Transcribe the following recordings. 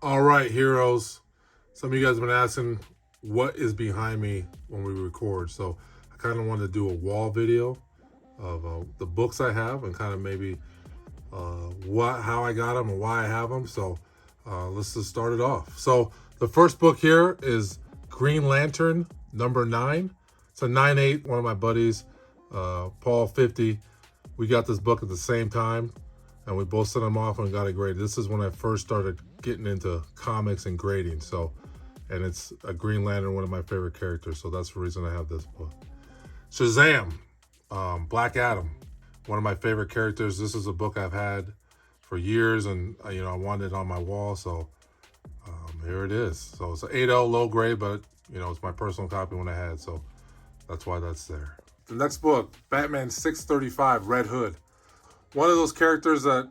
All right, heroes. Some of you guys have been asking what is behind me when we record. So I kind of wanted to do a wall video of the books I have and kind of maybe how I got them and why I have them. So let's just start it off. So the first book here is Green Lantern #9. It's a 9/8. One of my buddies, Paul 50. We got this book at the same time, and we both sent them off and got it graded. This is when I first started getting into comics and grading. So, and it's a Green Lantern, one of my favorite characters. So that's the reason I have this book. Shazam, Black Adam, one of my favorite characters. This is a book I've had for years, and I wanted it on my wall. So here it is. So it's an 8.0 low grade, but it's my personal copy when I had. So that's why that's there. The next book, Batman 635, Red Hood. One of those characters that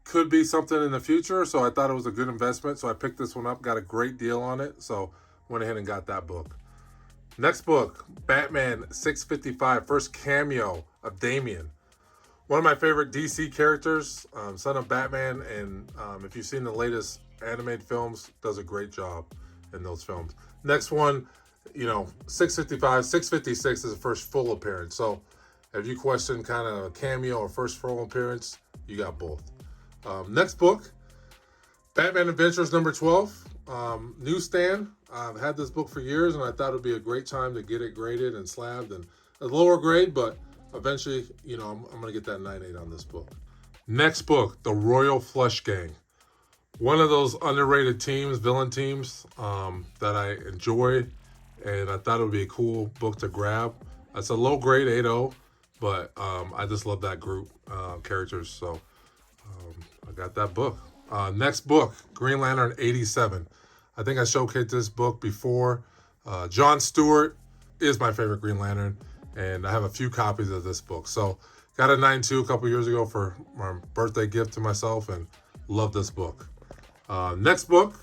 could be something in the future, so I thought it was a good investment. So I picked this one up, got a great deal on it, so went ahead and got that book. Next book, Batman 655, first cameo of Damian. One of my favorite DC characters, son of Batman, and if you've seen the latest animated films, does a great job in those films. Next one, 655, 656 is the first full appearance. So if you question kind of a cameo or first full appearance, you got both. Next book, Batman Adventures #12, newsstand. I've had this book for years, and I thought it would be a great time to get it graded and slabbed, and a lower grade, but eventually, I'm going to get that 9.8 on this book. Next book, The Royal Flush Gang. One of those underrated teams, villain teams, that I enjoy, and I thought it would be a cool book to grab. It's a low grade 8.0, but I just love that group characters, so I got that book. Next book, Green Lantern 87. I think I showcased this book before. John Stewart is my favorite Green Lantern, and I have a few copies of this book. So got a 9.2 a couple years ago for my birthday gift to myself, and love this book. Next book,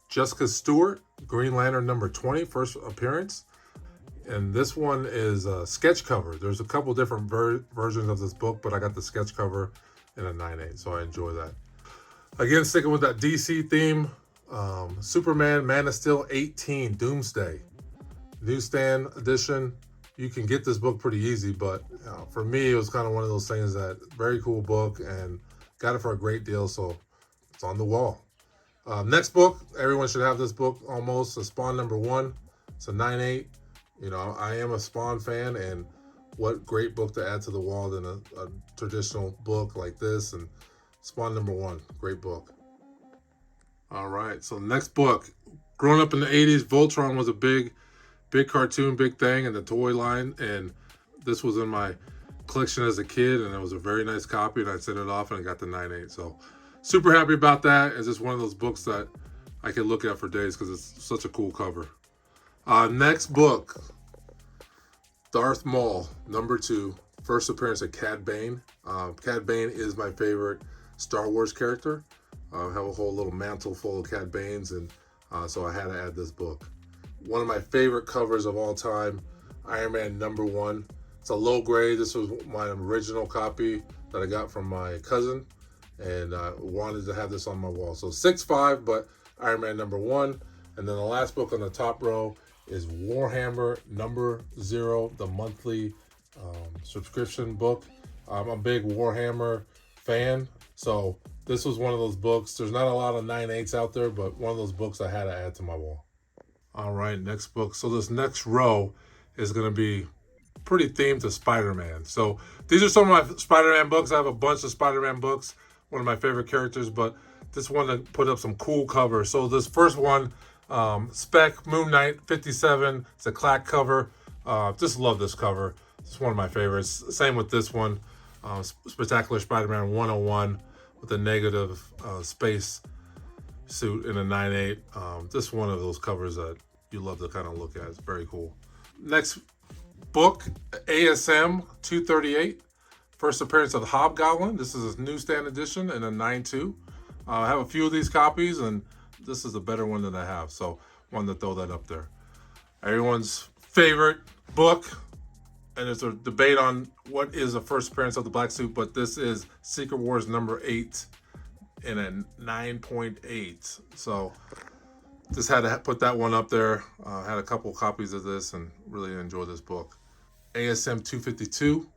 Jessica Stewart, Green Lantern #20, first appearance. And this one is a sketch cover. There's a couple different versions of this book, but I got the sketch cover in a 9.8, so I enjoy that. Again, sticking with that DC theme, Superman, Man of Steel 18, Doomsday. Newsstand edition. You can get this book pretty easy, but for me, it was kind of one of those things that very cool book, and got it for a great deal, so it's on the wall. Next book, everyone should have this book almost, Spawn #1. It's a 9.8. I am a Spawn fan, and what great book to add to the wall than a traditional book like this. And Spawn #1, great book. All right, so next book. Growing up in the 80s, Voltron was a big cartoon, big thing in the toy line, and this was in my collection as a kid, and it was a very nice copy, and I sent it off, and I got the 9.8. So super happy about that. It's just one of those books that I can look at for days because it's such a cool cover. Next book, Darth Maul #2, first appearance of Cad Bane. Cad Bane is my favorite Star Wars character. I have a whole little mantle full of Cad Banes, and so I had to add this book. One of my favorite covers of all time, Iron Man #1. It's a low grade. This was my original copy that I got from my cousin, and I wanted to have this on my wall. So 6.5, but Iron Man #1. And then the last book on the top row is Warhammer #0, the monthly subscription book. I'm a big Warhammer fan, so this was one of those books. There's not a lot of 9.8s out there, but one of those books I had to add to my wall. All right, next book. So this next row is going to be pretty themed to Spider-Man. So these are some of my Spider-Man books. I have a bunch of Spider-Man books, one of my favorite characters, but just wanted to put up some cool covers. So this first one, Spec Moon Knight 57. It's a clack cover. Just love this cover. It's one of my favorites. Same with this one, Spectacular Spider-Man 101 with a negative space suit in a 9.8. Just one of those covers that you love to kind of look at. It's very cool. Next book, ASM 238. First appearance of Hobgoblin. This is a newsstand edition in a 9.2. I have a few of these copies, and this is a better one that I have, so wanted to throw that up there. Everyone's favorite book, and there's a debate on what is the first appearance of the black suit, but this is Secret Wars #8 in a 9.8. So just had to put that one up there. Had a couple copies of this and really enjoyed this book. ASM 252.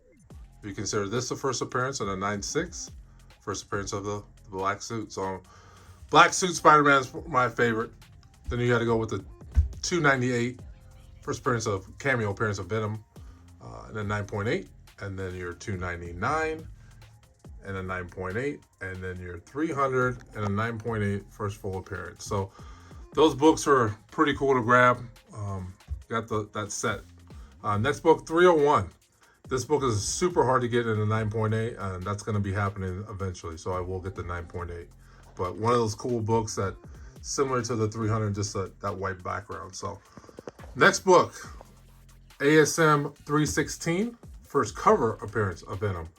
You consider this the first appearance in a 9.6. First appearance of the black suit. So black suit Spider-Man's my favorite. Then you got to go with the 298. First cameo appearance of Venom in a 9.8. And then your 299 and a 9.8. And then your 300 and a 9.8 first full appearance. So those books are pretty cool to grab. Got that set. Next book, 301. This book is super hard to get in a 9.8, and that's going to be happening eventually. So I will get the 9.8. But one of those cool books that similar to the 300, just that white background. So next book, ASM 316, first cover appearance of Venom.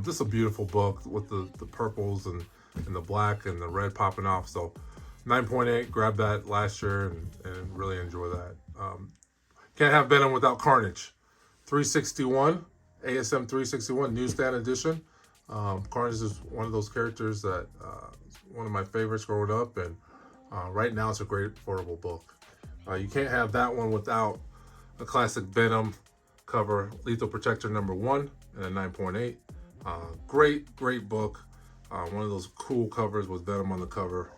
This is a beautiful book with the purples and the black and the red popping off. So 9.8, grabbed that last year and really enjoy that. Can't have Venom without Carnage. 361, ASM 361, newsstand edition. Carnage is one of those characters that one of my favorites growing up, and right now it's a great affordable book. You can't have that one without a classic Venom cover, Lethal Protector #1 and a 9.8. Great book. One of those cool covers with Venom on the cover.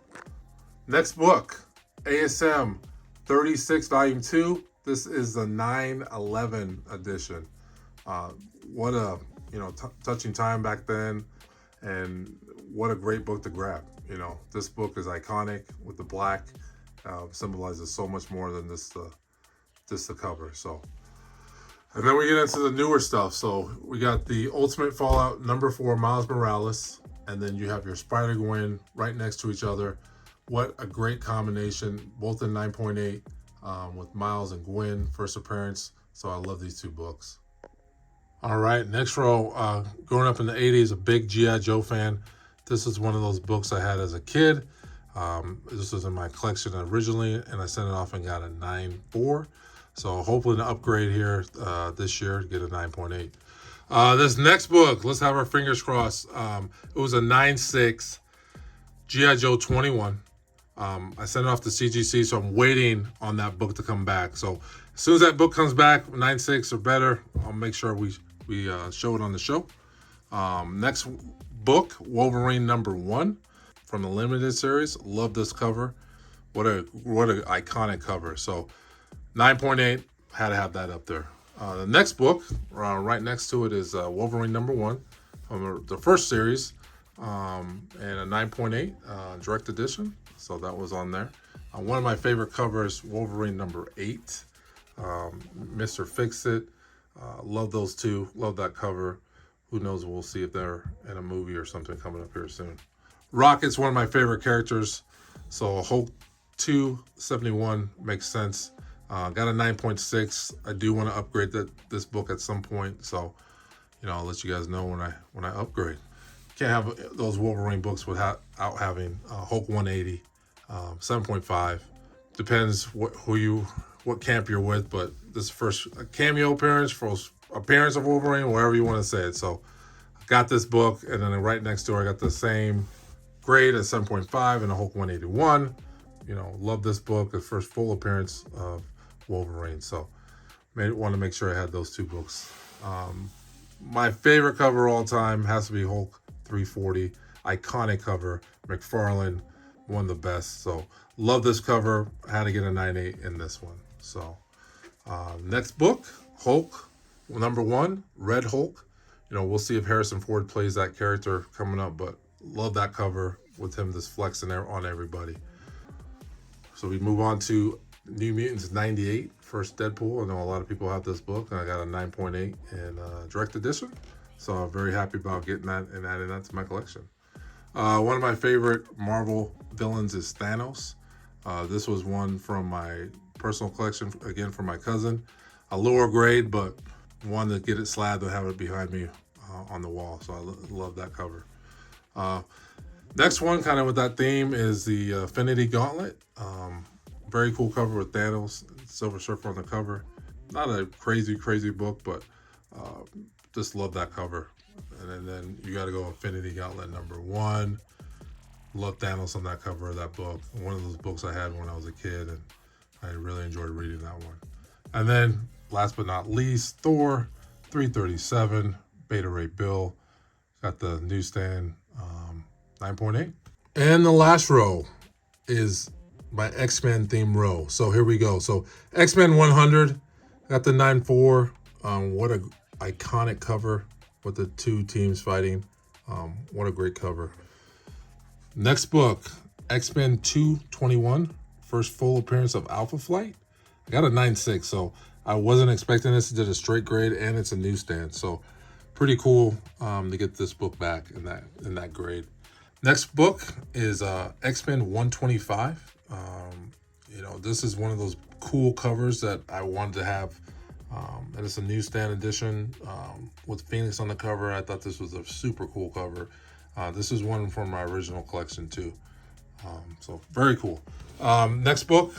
Next book, ASM 36 Volume 2. This is the 9/11 edition. What a touching time back then, and what a great book to grab. This book is iconic with the black. Symbolizes so much more than just the cover. So, and then we get into the newer stuff. So we got the Ultimate Fallout #4 Miles Morales, and then you have your Spider-Gwen right next to each other. What a great combination, both in 9.8. With Miles and Gwen, first appearance. So I love these two books. All right, next row. Growing up in the 80s, a big G.I. Joe fan. This is one of those books I had as a kid. This was in my collection originally, and I sent it off and got a 9.4. So hopefully an upgrade here this year, get a 9.8. This next book, let's have our fingers crossed. It was a 9.6 G.I. Joe 21. I sent it off to CGC, so I'm waiting on that book to come back. So as soon as that book comes back, 9.6 or better, I'll make sure we show it on the show. Next book, Wolverine #1 from the limited series. Love this cover. What a iconic cover. So 9.8, had to have that up there. The next book, right next to it, is Wolverine #1 from the first series, and a 9.8 direct edition. So that was on there. One of my favorite covers, Wolverine #8, Mr. Fix-It. Love those two. Love that cover. Who knows? We'll see if they're in a movie or something coming up here soon. Rocket's one of my favorite characters. So Hulk 271 makes sense. Got a 9.6. I do want to upgrade this book at some point. So, I'll let you guys know when I upgrade. Can't have those Wolverine books without having Hulk 180, 7.5. Depends what camp you're with, but this first cameo appearance, first appearance of Wolverine, wherever you want to say it. So I got this book, and then right next door I got the same grade at 7.5 and a Hulk 181. Love this book, the first full appearance of Wolverine. So want to make sure I had those two books. My favorite cover of all time has to be Hulk 340, iconic cover, McFarlane, one of the best. So love this cover. I had to get a 9.8 in this one. So next book, Hulk #1, Red Hulk. We'll see if Harrison Ford plays that character coming up, but love that cover with him just flexing on everybody. So we move on to New Mutants '98, first Deadpool. I know a lot of people have this book, and I got a 9.8 in direct edition. So I'm very happy about getting that and adding that to my collection. One of my favorite Marvel villains is Thanos. This was one from my personal collection, again, from my cousin. A lower grade, but wanted to get it slabbed and have it behind me on the wall. So I love that cover. Next one, kind of with that theme, is the Infinity Gauntlet. Very cool cover with Thanos, Silver Surfer on the cover. Not a crazy book, but just love that cover. And then you got to go Infinity Gauntlet #1. love Thanos on that cover of that book. One of those books I had when I was a kid, and I really enjoyed reading that one. And then, last but not least, Thor 337, Beta Ray Bill. Got the newsstand 9.8. And the last row is my X-Men theme row. So here we go. So X-Men 100, got the 9.4. What a iconic cover with the two teams fighting. What a great cover. Next book, X-Men 221, first full appearance of Alpha Flight. I got a 9.6, so I wasn't expecting this. It did a straight grade, and it's a newsstand. So pretty cool to get this book back in that grade. Next book is X-Men 125. This is one of those cool covers that I wanted to have. And it's a newsstand edition with Phoenix on the cover. I thought this was a super cool cover. This is one from my original collection too. So very cool. Next book,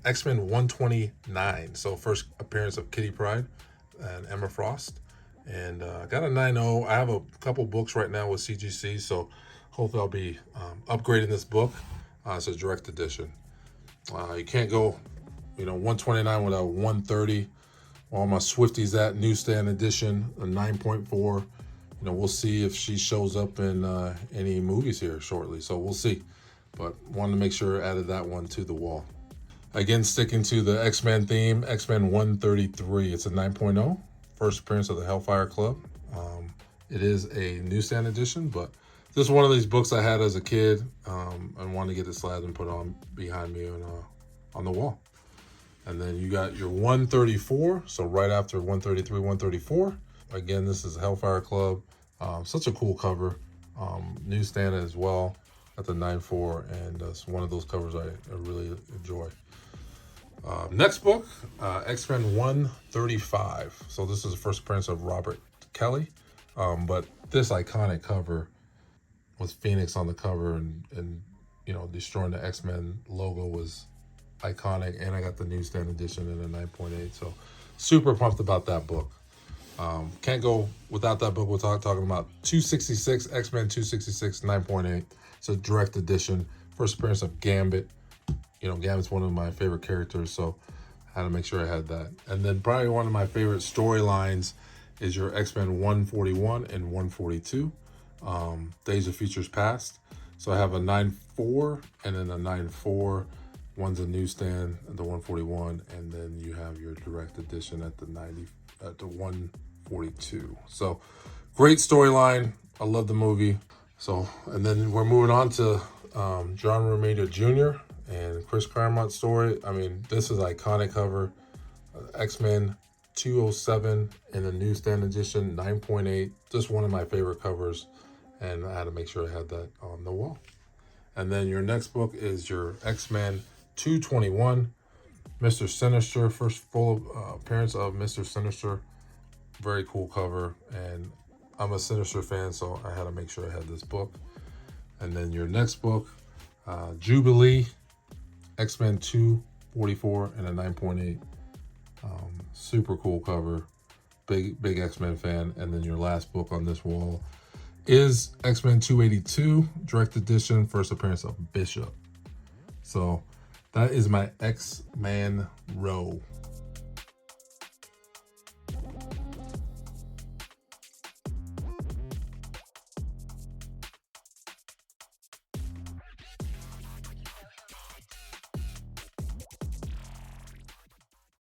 X-Men 129. So first appearance of Kitty Pryde and Emma Frost. And I got a 9.0. I have a couple books right now with CGC, so hopefully I'll be upgrading this book. It's a direct edition. You can't go, 129 without 130. All my Swifties at newsstand edition, a 9.4. We'll see if she shows up in any movies here shortly. So we'll see. But wanted to make sure I added that one to the wall. Again, sticking to the X-Men theme, X-Men 133. It's a 9.0. First appearance of the Hellfire Club. It is a newsstand edition, but this is one of these books I had as a kid and wanted to get this lab and put on behind me on the wall. And then you got your 134. So right after 133, 134. Again, this is Hellfire Club. Such a cool cover. Newsstand as well at the 9.4. And it's one of those covers I really enjoy. Next book, X-Men 135. So this is the first appearance of Robert Kelly. But this iconic cover with Phoenix on the cover and destroying the X-Men logo was iconic. And I got the newsstand edition in a 9.8. So super pumped about that book. Can't go without that book. We're talking about 266, X-Men 266, 9.8. It's a direct edition. First appearance of Gambit. Gambit's one of my favorite characters, so I had to make sure I had that. And then probably one of my favorite storylines is your X-Men 141 and 142, Days of Futures Past. So I have a 9.4 and then a 9.4. One's a newsstand at the 141, and then you have your direct edition at the 142. So great storyline. I love the movie. So, and then we're moving on to John Romita Jr. and Chris Claremont story. I mean, this is iconic cover. X-Men 207 in the newsstand edition, 9.8. Just one of my favorite covers. And I had to make sure I had that on the wall. And then your next book is your X-Men 221, Mr. Sinister. First full appearance of Mr. Sinister. Very cool cover. And I'm a Sinister fan, so I had to make sure I had this book. And then your next book, Jubilee, X-Men 244 and a 9.8. Super cool cover. Big X-Men fan. And then your last book on this wall is X-Men 282, direct edition, first appearance of Bishop. So that is my X-Men row.